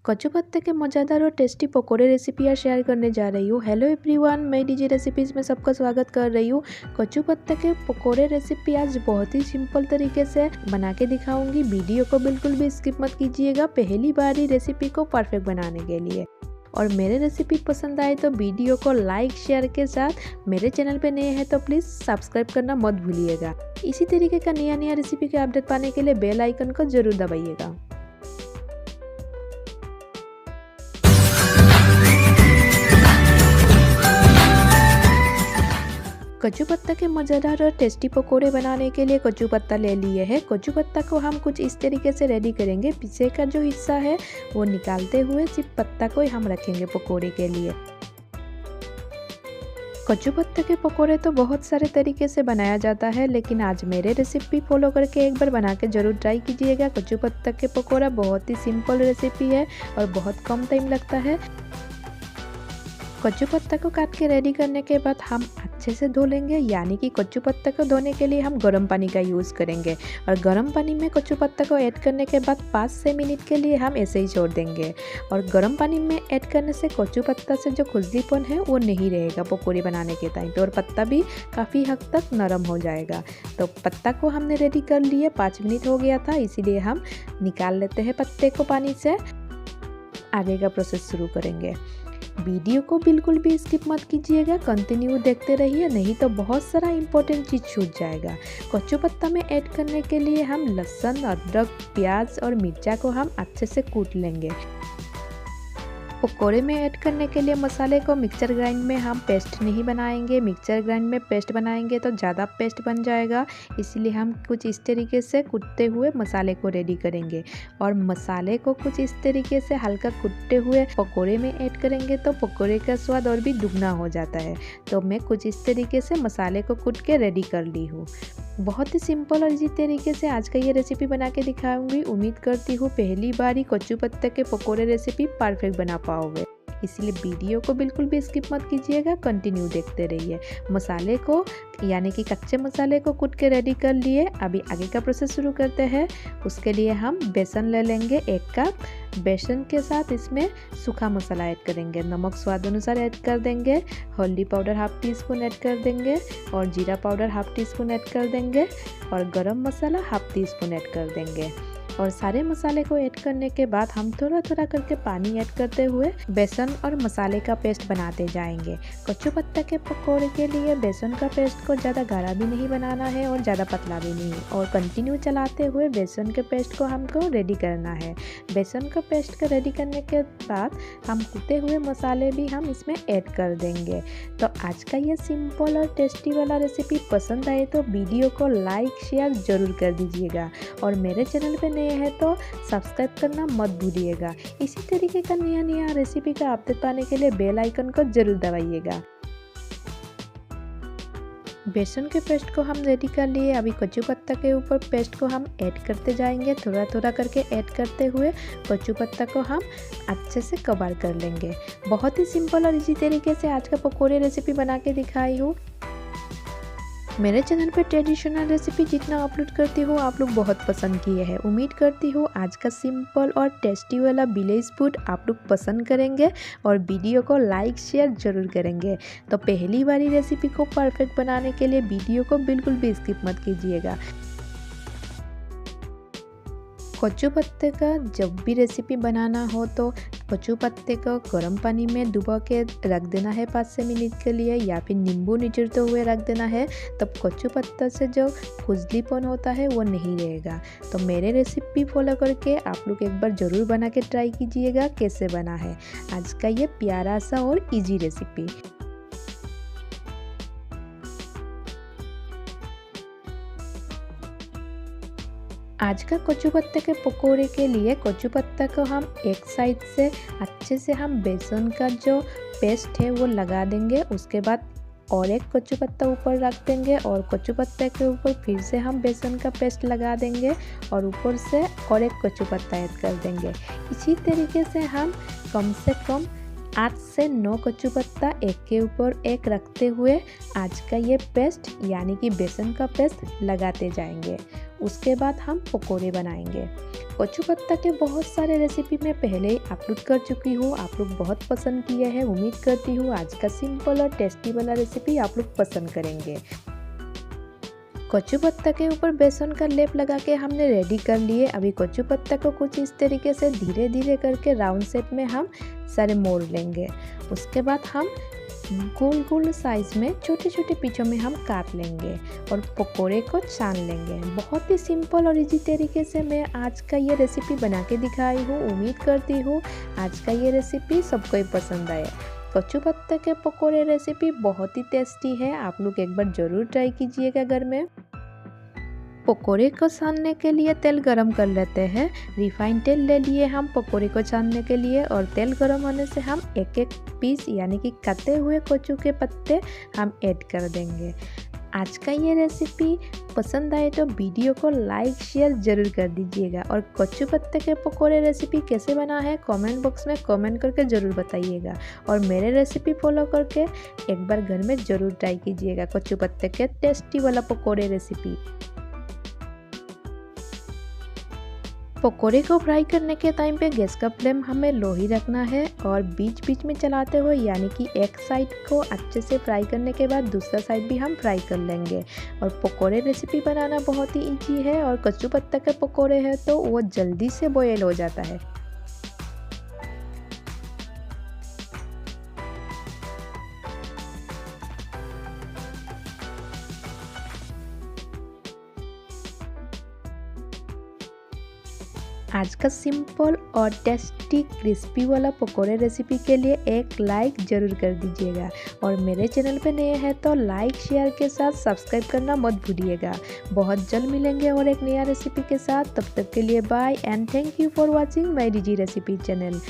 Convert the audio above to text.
कचू पत्ते के मज़ेदार और टेस्टी पकोड़े रेसिपी आज शेयर करने जा रही हूँ। हेलो एवरीवन, मैं डीजे रेसिपीज़ में सबका स्वागत कर रही हूँ। कचू पत्ते के पकोड़े रेसिपी आज बहुत ही सिंपल तरीके से बना के दिखाऊंगी। वीडियो को बिल्कुल भी स्किप मत कीजिएगा, पहली बार ही रेसिपी को परफेक्ट बनाने के लिए। और मेरे रेसिपी पसंद आए तो वीडियो को लाइक शेयर के साथ मेरे चैनल पे नए हैं तो प्लीज़ सब्सक्राइब करना मत भूलिएगा। इसी तरीके का नया रेसिपी के अपडेट पाने के लिए बेल आइकन को जरूर दबाइएगा। कचू पत्ता के मज़ेदार और टेस्टी पकोड़े बनाने के लिए कचू पत्ता ले लिए हैं। कचू पत्ता को हम कुछ इस तरीके से रेडी करेंगे। पीछे का जो हिस्सा है वो निकालते हुए सिर्फ पत्ता को ही हम रखेंगे पकोड़े के लिए। कचू पत्ते के पकोड़े तो बहुत सारे तरीके से बनाया जाता है, लेकिन आज मेरे रेसिपी फॉलो करके एक बार बना के ज़रूर ट्राई कीजिएगा। कचू पत्ता के पकोड़ा बहुत ही सिंपल रेसिपी है और बहुत कम टाइम लगता है। कचू पत्ता को काट के रेडी करने के बाद हम अच्छे से धो लेंगे, यानी कि कचू पत्ता को धोने के लिए हम गर्म पानी का यूज़ करेंगे। और गर्म पानी में कचू पत्ता को ऐड करने के बाद 5 से मिनट के लिए हम ऐसे ही छोड़ देंगे। और गर्म पानी में ऐड करने से कचू पत्ता से जो खुजलीपन है वो नहीं रहेगा पकौड़ी बनाने के टाइम पे, और पत्ता भी काफ़ी हद तक नरम हो जाएगा। तो पत्ता को हमने रेडी कर लिए, 5 मिनट हो गया था, इसीलिए हम निकाल लेते हैं पत्ते को पानी से। आगे का प्रोसेस शुरू करेंगे। वीडियो को बिल्कुल भी स्किप मत कीजिएगा, कंटिन्यू देखते रहिए, नहीं तो बहुत सारा इंपॉर्टेंट चीज़ छूट जाएगा। कचू पत्ता में ऐड करने के लिए हम लहसुन, अदरक, प्याज और मिर्चा को हम अच्छे से कूट लेंगे। पकोड़े में ऐड करने के लिए मसाले को मिक्सचर ग्राइंड में हम पेस्ट नहीं बनाएंगे। मिक्सचर ग्राइंड में पेस्ट बनाएंगे तो ज़्यादा पेस्ट बन जाएगा, इसलिए हम कुछ इस तरीके से कूटते हुए मसाले को रेडी करेंगे। और मसाले को कुछ इस तरीके से हल्का कूटते हुए पकोड़े में ऐड करेंगे तो पकोड़े का स्वाद और भी दुगना हो जाता है। तो मैं कुछ इस तरीके से मसाले को कूट के रेडी कर ली हूँ। बहुत ही सिंपल और इजी तरीके से आज का ये रेसिपी बना के दिखाऊंगी। उम्मीद करती हूँ पहली बार ही कचू पत्ते के पकोड़े रेसिपी परफेक्ट बना पाओगे, इसलिए वीडियो को बिल्कुल भी स्किप मत कीजिएगा, कंटिन्यू देखते रहिए। मसाले को यानी कि कच्चे मसाले को कूट के रेडी कर लिए। अभी आगे का प्रोसेस शुरू करते हैं। उसके लिए हम बेसन ले लेंगे 1 कप। बेसन के साथ इसमें सूखा मसाला ऐड करेंगे, नमक स्वाद अनुसार ऐड कर देंगे, हल्दी पाउडर 1/2 टीस्पून ऐड कर देंगे, और जीरा पाउडर 1/2 टीस्पून ऐड कर देंगे, और गरम मसाला 1/2 टीस्पून ऐड कर देंगे। और सारे मसाले को ऐड करने के बाद हम थोड़ा थोड़ा करके पानी ऐड करते हुए बेसन और मसाले का पेस्ट बनाते जाएंगे। कचू पत्ता के पकोड़े के लिए बेसन का पेस्ट को ज़्यादा गाढ़ा भी नहीं बनाना है और ज़्यादा पतला भी नहीं, और कंटिन्यू चलाते हुए बेसन के पेस्ट को हमको रेडी करना है। बेसन का पेस्ट को रेडी करने के बाद हम कूटे हुए मसाले भी हम इसमें ऐड कर देंगे। तो आज का ये सिंपल और टेस्टी वाला रेसिपी पसंद आए तो वीडियो को लाइक शेयर ज़रूर कर दीजिएगा, और मेरे चैनल पे है तो सब्सक्राइब करना मत भूलिएगा। इसी तरीके का नया रेसिपी का अपडेट पाने के लिए बेल आइकन को जरूर दबाइएगा। बेसन के पेस्ट को हम रेडी कर लिए। अभी कचू पत्ता के ऊपर पेस्ट को हम ऐड करते जाएंगे, थोड़ा थोड़ा करके ऐड करते हुए कचू पत्ता को हम अच्छे से कवर कर लेंगे। बहुत ही सिंपल और इसी तरीके से आज का पकोड़े रेसिपी बना के दिखाई हूँ। मेरे चैनल पे ट्रेडिशनल रेसिपी जितना अपलोड करती हूँ आप लोग बहुत पसंद किए हैं। उम्मीद करती हूँ आज का सिंपल और टेस्टी वाला विलेज फूड आप लोग पसंद करेंगे और वीडियो को लाइक शेयर जरूर करेंगे। तो पहली बारी रेसिपी को परफेक्ट बनाने के लिए वीडियो को बिल्कुल भी स्किप मत कीजिएगा। कचू पत्ते का जब भी रेसिपी बनाना हो तो कचू पत्ते को गर्म पानी में डुबो के रख देना है 5 से मिनट के लिए, या फिर नींबू निचोड़ते हुए रख देना है। तब कचू पत्ता से जो खुजलीपन होता है वो नहीं रहेगा। तो मेरे रेसिपी फॉलो करके आप लोग एक बार ज़रूर बना के ट्राई कीजिएगा कैसे बना है आज का ये प्यारा सा और ईजी रेसिपी। आज का कचू पत्ते के पकोड़े के लिए कचू पत्ता को हम एक साइड से अच्छे से हम बेसन का जो पेस्ट है वो लगा देंगे। उसके बाद और एक कचू पत्ता ऊपर रख देंगे, और कचू पत्ते के ऊपर फिर से हम बेसन का पेस्ट लगा देंगे, और ऊपर से और एक कचू पत्ता ऐड कर देंगे। इसी तरीके से हम कम से कम 8 से 9 कच्चू पत्ता एक के ऊपर एक रखते हुए आज का ये पेस्ट यानी कि बेसन का पेस्ट लगाते जाएंगे। उसके बाद हम पकोड़े बनाएंगे। कच्चू पत्ता के बहुत सारे रेसिपी मैं पहले ही अपलोड कर चुकी हूँ, आप लोग बहुत पसंद किए हैं। उम्मीद करती हूँ आज का सिंपल और टेस्टी वाला रेसिपी आप लोग पसंद करेंगे। कच्चू पत्ता के ऊपर बेसन का लेप लगा के हमने रेडी कर लिए। अभी कच्चू पत्ता को कुछ इस तरीके से धीरे धीरे करके राउंड शेप में हम सारे मोड़ लेंगे। उसके बाद हम गोल गोल साइज में छोटे छोटे पीसों में हम काट लेंगे और पकोड़े को छान लेंगे। बहुत ही सिंपल और इजी तरीके से मैं आज का ये रेसिपी बना के दिखाई हूँ। उम्मीद करती हूँ आज का ये रेसिपी सबको ही पसंद आए। कच्चू पत्ते के पकोड़े रेसिपी बहुत ही टेस्टी है, आप लोग एक बार ज़रूर ट्राई कीजिएगा घर में। पकोड़े को छानने के लिए तेल गरम कर लेते हैं। रिफाइंड तेल ले लिए हम पकोड़े को छानने के लिए और तेल गरम होने से हम एक एक पीस यानी कि कटे हुए कच्चू के पत्ते हम ऐड कर देंगे। आज का ये रेसिपी पसंद आए तो वीडियो को लाइक शेयर ज़रूर कर दीजिएगा और कच्चू पत्ते के पकोड़े रेसिपी कैसे बना है कमेंट बॉक्स में कमेंट करके ज़रूर बताइएगा और मेरे रेसिपी फॉलो करके एक बार घर में ज़रूर ट्राई कीजिएगा कच्चू पत्ते के टेस्टी वाला पकोड़े रेसिपी। पकोड़े को फ्राई करने के टाइम पे गैस का फ्लेम हमें लो ही रखना है और बीच बीच में चलाते हुए यानी कि एक साइड को अच्छे से फ्राई करने के बाद दूसरा साइड भी हम फ्राई कर लेंगे। और पकोड़े रेसिपी बनाना बहुत ही इजी है और कच्चू पत्ता के पकोड़े हैं तो वो जल्दी से बॉयल हो जाता है। आज का सिंपल और टेस्टी क्रिस्पी वाला पकोड़े रेसिपी के लिए एक लाइक ज़रूर कर दीजिएगा और मेरे चैनल पे नए हैं तो लाइक शेयर के साथ सब्सक्राइब करना मत भूलिएगा। बहुत जल्द मिलेंगे और एक नया रेसिपी के साथ, तब तक के लिए bye and thank you for watching my DG recipe channel.